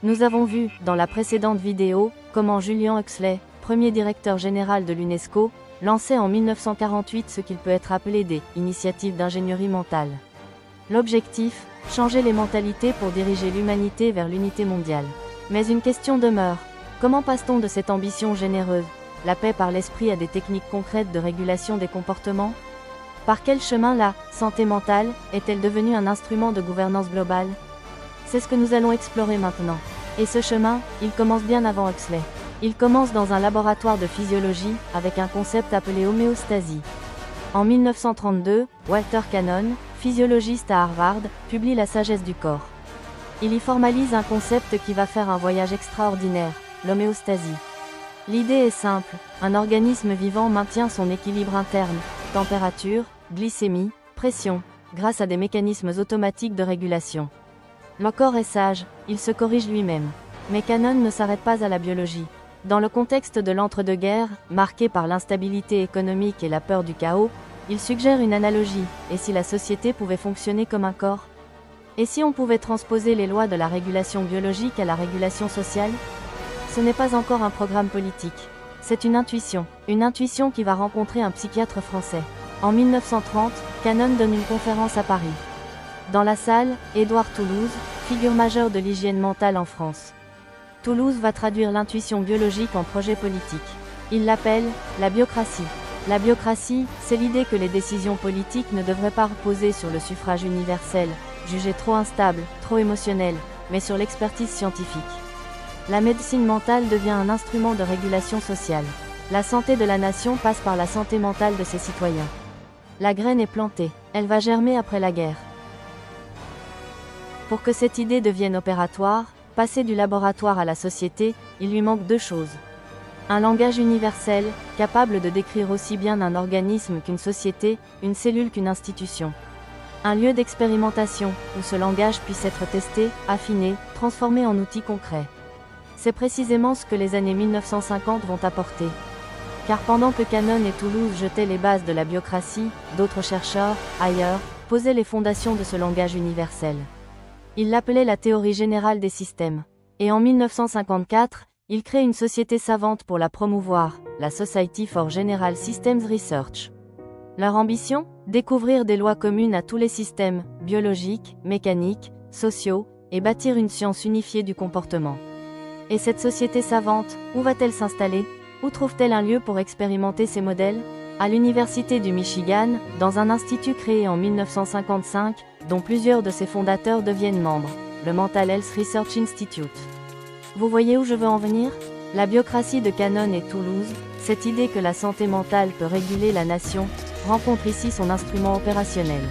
Nous avons vu, dans la précédente vidéo, comment Julian Huxley, premier directeur général de l'UNESCO, lançait en 1948 ce qu'il peut être appelé des « initiatives d'ingénierie mentale ». L'objectif, changer les mentalités pour diriger l'humanité vers l'unité mondiale. Mais une question demeure. Comment passe-t-on de cette ambition généreuse, la paix par l'esprit, à des techniques concrètes de régulation des comportements? Par quel chemin la santé mentale est-elle devenue un instrument de gouvernance globale? C'est ce que nous allons explorer maintenant. Et ce chemin, il commence bien avant Huxley. Il commence dans un laboratoire de physiologie, avec un concept appelé homéostasie. En 1932, Walter Cannon, physiologiste à Harvard, publie La sagesse du corps. Il y formalise un concept qui va faire un voyage extraordinaire, l'homéostasie. L'idée est simple, un organisme vivant maintient son équilibre interne, température, glycémie, pression, grâce à des mécanismes automatiques de régulation. Le corps est sage, il se corrige lui-même. Mais Cannon ne s'arrête pas à la biologie. Dans le contexte de l'entre-deux-guerres, marqué par l'instabilité économique et la peur du chaos, il suggère une analogie, et si la société pouvait fonctionner comme un corps? Et si on pouvait transposer les lois de la régulation biologique à la régulation sociale? Ce n'est pas encore un programme politique. C'est une intuition qui va rencontrer un psychiatre français. En 1930, Cannon donne une conférence à Paris. Dans la salle, Édouard Toulouse, figure majeure de l'hygiène mentale en France. Toulouse va traduire l'intuition biologique en projet politique. Il l'appelle la biocratie. La biocratie, c'est l'idée que les décisions politiques ne devraient pas reposer sur le suffrage universel, jugé trop instable, trop émotionnel, mais sur l'expertise scientifique. La médecine mentale devient un instrument de régulation sociale. La santé de la nation passe par la santé mentale de ses citoyens. La graine est plantée, elle va germer après la guerre. Pour que cette idée devienne opératoire, passer du laboratoire à la société, il lui manque deux choses. Un langage universel, capable de décrire aussi bien un organisme qu'une société, une cellule qu'une institution. Un lieu d'expérimentation, où ce langage puisse être testé, affiné, transformé en outils concrets. C'est précisément ce que les années 1950 vont apporter. Car pendant que Cannon et Toulouse jetaient les bases de la biocratie, d'autres chercheurs, ailleurs, posaient les fondations de ce langage universel. Ils l'appelaient la théorie générale des systèmes. Et en 1954, ils créent une société savante pour la promouvoir, la Society for General Systems Research. Leur ambition? Découvrir des lois communes à tous les systèmes, biologiques, mécaniques, sociaux, et bâtir une science unifiée du comportement. Et cette société savante, où va-t-elle s'installer? Où trouve-t-elle un lieu pour expérimenter ces modèles? À l'Université du Michigan, dans un institut créé en 1955, dont plusieurs de ses fondateurs deviennent membres, le Mental Health Research Institute. Vous voyez où je veux en venir? La biocratie de Cannon et Toulouse, cette idée que la santé mentale peut réguler la nation, rencontre ici son instrument opérationnel.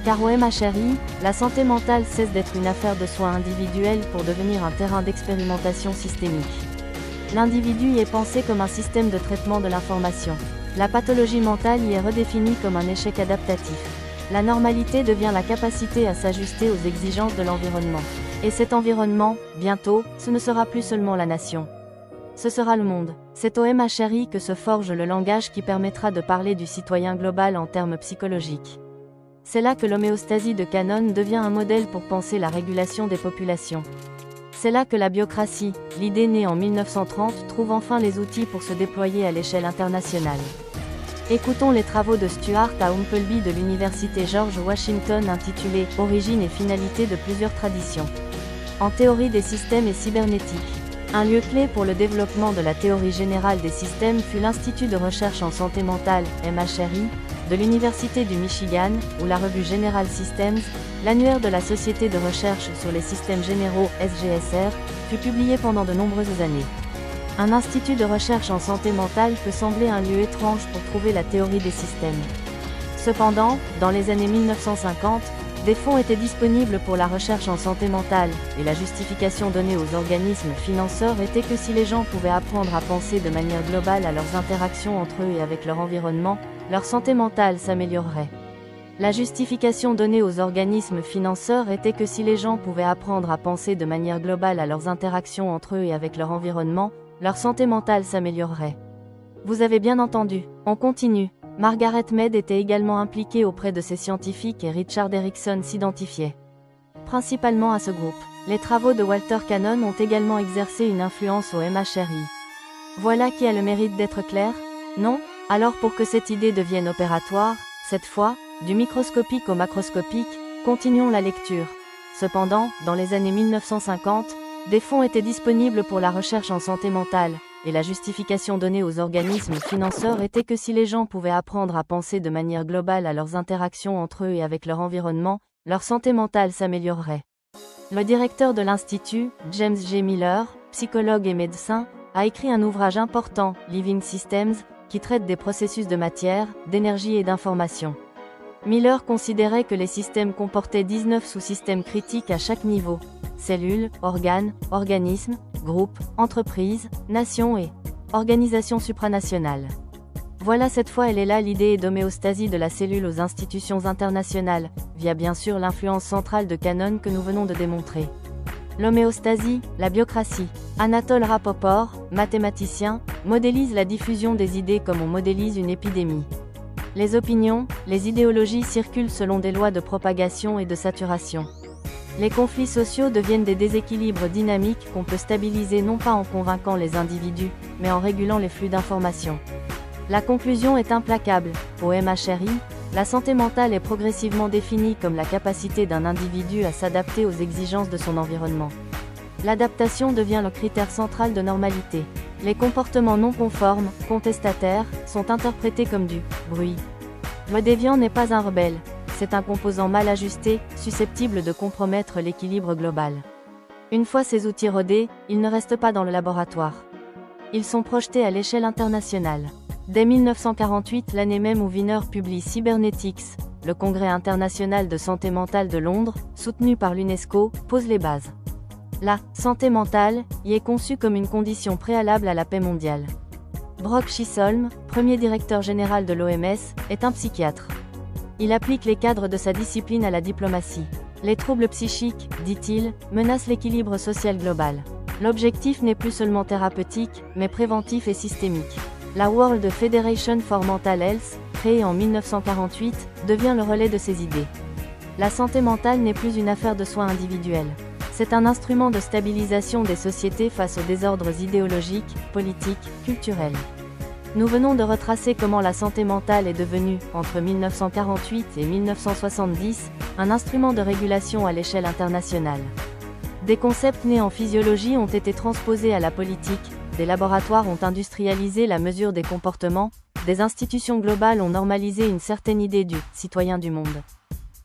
Car au MHRI, la santé mentale cesse d'être une affaire de soins individuels pour devenir un terrain d'expérimentation systémique. L'individu y est pensé comme un système de traitement de l'information. La pathologie mentale y est redéfinie comme un échec adaptatif. La normalité devient la capacité à s'ajuster aux exigences de l'environnement. Et cet environnement, bientôt, ce ne sera plus seulement la nation. Ce sera le monde. C'est au MHRI que se forge le langage qui permettra de parler du citoyen global en termes psychologiques. C'est là que l'homéostasie de Cannon devient un modèle pour penser la régulation des populations. C'est là que la biocratie, l'idée née en 1930, trouve enfin les outils pour se déployer à l'échelle internationale. Écoutons les travaux de Stuart à Umpleby de l'Université George Washington intitulés « Origine et finalité de plusieurs traditions ». En théorie des systèmes et cybernétique. Un lieu clé pour le développement de la théorie générale des systèmes fut l'Institut de recherche en santé mentale, MHRI, de l'Université du Michigan, où la revue General Systems, l'annuaire de la Société de recherche sur les systèmes généraux, SGSR, fut publié pendant de nombreuses années. Un institut de recherche en santé mentale peut sembler un lieu étrange pour trouver la théorie des systèmes. Cependant, dans les années 1950, des fonds étaient disponibles pour la recherche en santé mentale, et la justification donnée aux organismes financeurs était que si les gens pouvaient apprendre à penser de manière globale à leurs interactions entre eux et avec leur environnement, leur santé mentale s'améliorerait. La justification donnée aux organismes financeurs était que si les gens pouvaient apprendre à penser de manière globale à leurs interactions entre eux et avec leur environnement, leur santé mentale s'améliorerait. Vous avez bien entendu, on continue. Margaret Mead était également impliquée auprès de ces scientifiques et Richard Erikson s'identifiait principalement à ce groupe. Les travaux de Walter Cannon ont également exercé une influence au MHRI. Voilà qui a le mérite d'être clair? Non? Alors pour que cette idée devienne opératoire, cette fois, du microscopique au macroscopique, continuons la lecture. Cependant, dans les années 1950, des fonds étaient disponibles pour la recherche en santé mentale, et la justification donnée aux organismes financeurs était que si les gens pouvaient apprendre à penser de manière globale à leurs interactions entre eux et avec leur environnement, leur santé mentale s'améliorerait. Le directeur de l'Institut, James G. Miller, psychologue et médecin, a écrit un ouvrage important, Living Systems, qui traite des processus de matière, d'énergie et d'information. Miller considérait que les systèmes comportaient 19 sous-systèmes critiques à chaque niveau: cellules, organes, organismes, groupes, entreprises, nations et organisations supranationales. Voilà, cette fois elle est là l'idée d'homéostasie de la cellule aux institutions internationales, via bien sûr l'influence centrale de Cannon que nous venons de démontrer. L'homéostasie, la biocratie. Anatole Rapoport, mathématicien, modélise la diffusion des idées comme on modélise une épidémie. Les opinions, les idéologies circulent selon des lois de propagation et de saturation. Les conflits sociaux deviennent des déséquilibres dynamiques qu'on peut stabiliser non pas en convainquant les individus, mais en régulant les flux d'informations. La conclusion est implacable. Au MHRI, la santé mentale est progressivement définie comme la capacité d'un individu à s'adapter aux exigences de son environnement. L'adaptation devient le critère central de normalité. Les comportements non conformes, contestataires, sont interprétés comme du bruit. Le déviant n'est pas un rebelle, c'est un composant mal ajusté, susceptible de compromettre l'équilibre global. Une fois ces outils rodés, ils ne restent pas dans le laboratoire. Ils sont projetés à l'échelle internationale. Dès 1948, l'année même où Wiener publie Cybernetics, le Congrès international de santé mentale de Londres, soutenu par l'UNESCO, pose les bases. La santé mentale y est conçue comme une condition préalable à la paix mondiale. Brock Chisholm, premier directeur général de l'OMS, est un psychiatre. Il applique les cadres de sa discipline à la diplomatie. Les troubles psychiques, dit-il, menacent l'équilibre social global. L'objectif n'est plus seulement thérapeutique, mais préventif et systémique. La World Federation for Mental Health, créée en 1948, devient le relais de ces idées. La santé mentale n'est plus une affaire de soins individuels. C'est un instrument de stabilisation des sociétés face aux désordres idéologiques, politiques, culturels. Nous venons de retracer comment la santé mentale est devenue, entre 1948 et 1970, un instrument de régulation à l'échelle internationale. Des concepts nés en physiologie ont été transposés à la politique, des laboratoires ont industrialisé la mesure des comportements, des institutions globales ont normalisé une certaine idée du « citoyen du monde ».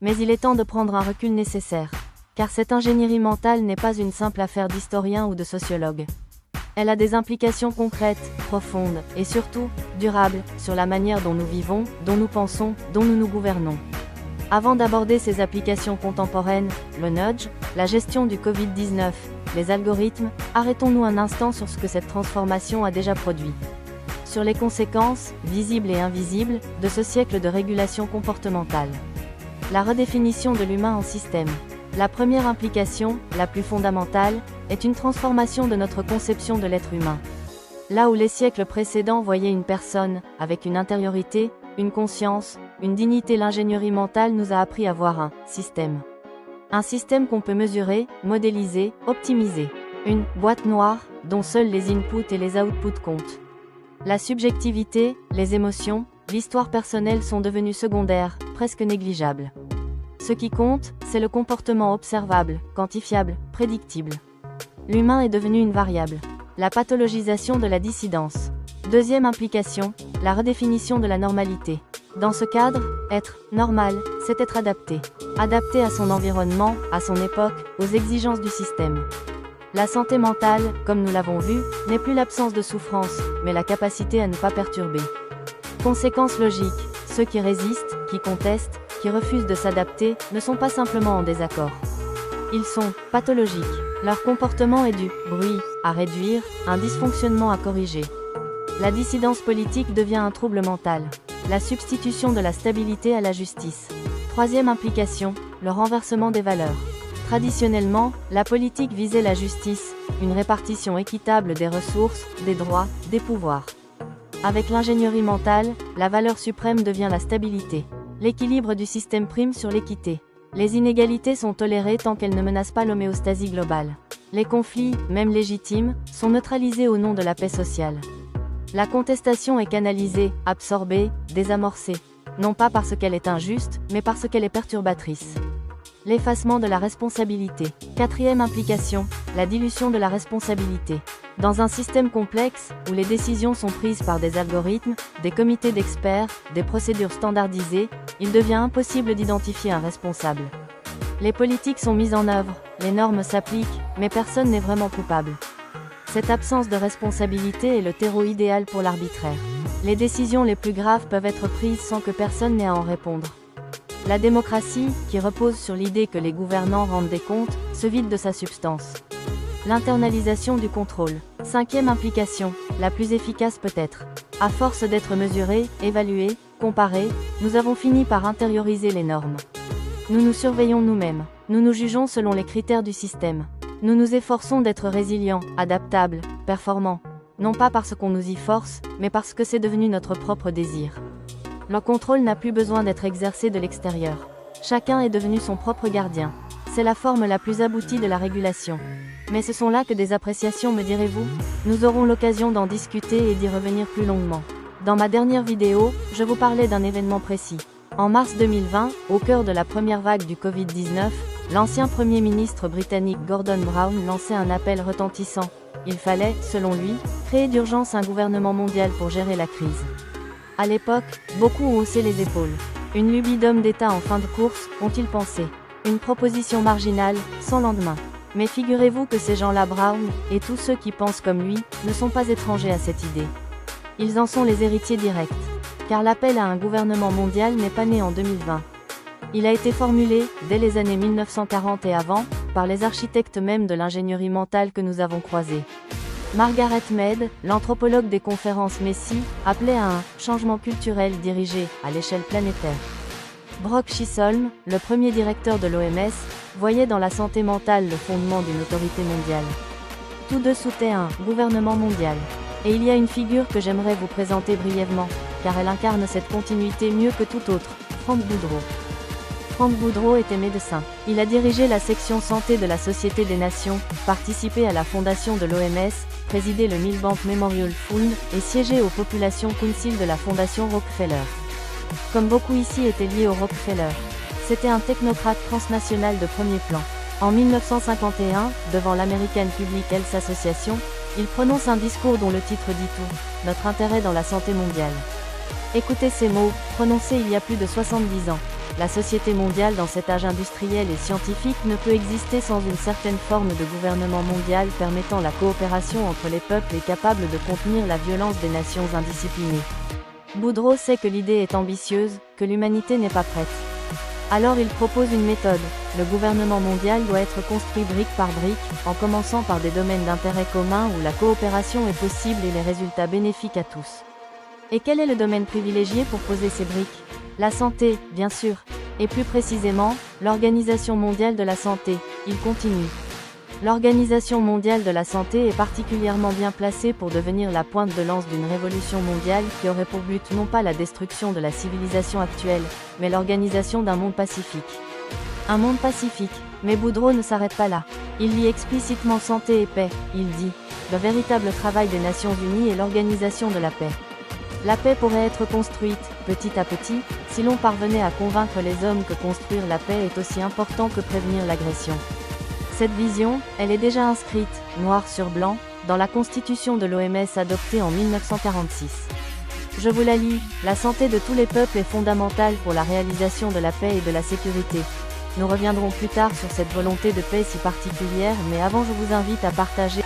Mais il est temps de prendre un recul nécessaire. Car cette ingénierie mentale n'est pas une simple affaire d'historien ou de sociologue. Elle a des implications concrètes, profondes, et surtout, durables, sur la manière dont nous vivons, dont nous pensons, dont nous nous gouvernons. Avant d'aborder ces applications contemporaines, le nudge, la gestion du Covid-19, les algorithmes, arrêtons-nous un instant sur ce que cette transformation a déjà produit. Sur les conséquences, visibles et invisibles, de ce siècle de régulation comportementale. La redéfinition de l'humain en système. La première implication, la plus fondamentale, est une transformation de notre conception de l'être humain. Là où les siècles précédents voyaient une personne, avec une intériorité, une conscience, une dignité, l'ingénierie mentale nous a appris à voir un système. Un système qu'on peut mesurer, modéliser, optimiser. Une boîte noire, dont seuls les inputs et les outputs comptent. La subjectivité, les émotions, l'histoire personnelle sont devenues secondaires, presque négligeables. Ce qui compte, c'est le comportement observable, quantifiable, prédictible. L'humain est devenu une variable. La pathologisation de la dissidence. Deuxième implication, la redéfinition de la normalité. Dans ce cadre, être normal, c'est être adapté. Adapté à son environnement, à son époque, aux exigences du système. La santé mentale, comme nous l'avons vu, n'est plus l'absence de souffrance, mais la capacité à ne pas perturber. Conséquence logique, ceux qui résistent, qui contestent, qui refusent de s'adapter, ne sont pas simplement en désaccord. Ils sont pathologiques. Leur comportement est du bruit à réduire, un dysfonctionnement à corriger. La dissidence politique devient un trouble mental. La substitution de la stabilité à la justice. Troisième implication, le renversement des valeurs. Traditionnellement, la politique visait la justice, une répartition équitable des ressources, des droits, des pouvoirs. Avec l'ingénierie mentale, la valeur suprême devient la stabilité. L'équilibre du système prime sur l'équité. Les inégalités sont tolérées tant qu'elles ne menacent pas l'homéostasie globale. Les conflits, même légitimes, sont neutralisés au nom de la paix sociale. La contestation est canalisée, absorbée, désamorcée. Non pas parce qu'elle est injuste, mais parce qu'elle est perturbatrice. L'effacement de la responsabilité. Quatrième implication, la dilution de la responsabilité. Dans un système complexe, où les décisions sont prises par des algorithmes, des comités d'experts, des procédures standardisées, il devient impossible d'identifier un responsable. Les politiques sont mises en œuvre, les normes s'appliquent, mais personne n'est vraiment coupable. Cette absence de responsabilité est le terreau idéal pour l'arbitraire. Les décisions les plus graves peuvent être prises sans que personne n'ait à en répondre. La démocratie, qui repose sur l'idée que les gouvernants rendent des comptes, se vide de sa substance. L'internalisation du contrôle. Cinquième implication, la plus efficace peut-être. À force d'être mesurés, évalués, comparés, nous avons fini par intérioriser les normes. Nous nous surveillons nous-mêmes. Nous nous jugeons selon les critères du système. Nous nous efforçons d'être résilients, adaptables, performants. Non pas parce qu'on nous y force, mais parce que c'est devenu notre propre désir. Le contrôle n'a plus besoin d'être exercé de l'extérieur. Chacun est devenu son propre gardien. C'est la forme la plus aboutie de la régulation. Mais ce sont là que des appréciations, me direz-vous? Nous aurons l'occasion d'en discuter et d'y revenir plus longuement. Dans ma dernière vidéo, je vous parlais d'un événement précis. En mars 2020, au cœur de la première vague du Covid-19, l'ancien Premier ministre britannique Gordon Brown lançait un appel retentissant. Il fallait, selon lui, créer d'urgence un gouvernement mondial pour gérer la crise. À l'époque, beaucoup ont haussé les épaules. Une lubie d'homme d'État en fin de course, ont-ils pensé. Une proposition marginale, sans lendemain. Mais figurez-vous que ces gens-là, Brown, et tous ceux qui pensent comme lui, ne sont pas étrangers à cette idée. Ils en sont les héritiers directs. Car l'appel à un gouvernement mondial n'est pas né en 2020. Il a été formulé, dès les années 1940 et avant, par les architectes même de l'ingénierie mentale que nous avons croisés. Margaret Mead, l'anthropologue des conférences Messi, appelait à un « changement culturel dirigé, à l'échelle planétaire ». Brock Chisholm, le premier directeur de l'OMS, voyait dans la santé mentale le fondement d'une autorité mondiale. Tous deux souhaitaient un « gouvernement mondial ». Et il y a une figure que j'aimerais vous présenter brièvement, car elle incarne cette continuité mieux que tout autre, Frank Boudreau. Frank Boudreau était médecin. Il a dirigé la section santé de la Société des Nations, participé à la fondation de l'OMS, présidé le Milbank Memorial Fund, et siégé au Population Council de la Fondation Rockefeller. Comme beaucoup ici étaient liés au Rockefeller. C'était un technocrate transnational de premier plan. En 1951, devant l'American Public Health Association, il prononce un discours dont le titre dit tout, notre intérêt dans la santé mondiale. Écoutez ces mots, prononcés il y a plus de 70 ans. La société mondiale dans cet âge industriel et scientifique ne peut exister sans une certaine forme de gouvernement mondial permettant la coopération entre les peuples et capable de contenir la violence des nations indisciplinées. Boudreau sait que l'idée est ambitieuse, que l'humanité n'est pas prête. Alors il propose une méthode. Le gouvernement mondial doit être construit brique par brique, en commençant par des domaines d'intérêt commun où la coopération est possible et les résultats bénéfiques à tous. Et quel est le domaine privilégié pour poser ces briques? La santé, bien sûr. Et plus précisément, l'Organisation mondiale de la santé. Il continue. L'Organisation mondiale de la santé est particulièrement bien placée pour devenir la pointe de lance d'une révolution mondiale qui aurait pour but non pas la destruction de la civilisation actuelle, mais l'organisation d'un monde pacifique. Un monde pacifique. Mais Boudreau ne s'arrête pas là. Il lie explicitement santé et paix. Il dit, le véritable travail des Nations Unies est l'organisation de la paix. La paix pourrait être construite, petit à petit, si l'on parvenait à convaincre les hommes que construire la paix est aussi important que prévenir l'agression. Cette vision, elle est déjà inscrite, noir sur blanc, dans la constitution de l'OMS adoptée en 1946. Je vous la lis, la santé de tous les peuples est fondamentale pour la réalisation de la paix et de la sécurité. Nous reviendrons plus tard sur cette volonté de paix si particulière, mais avant je vous invite à partager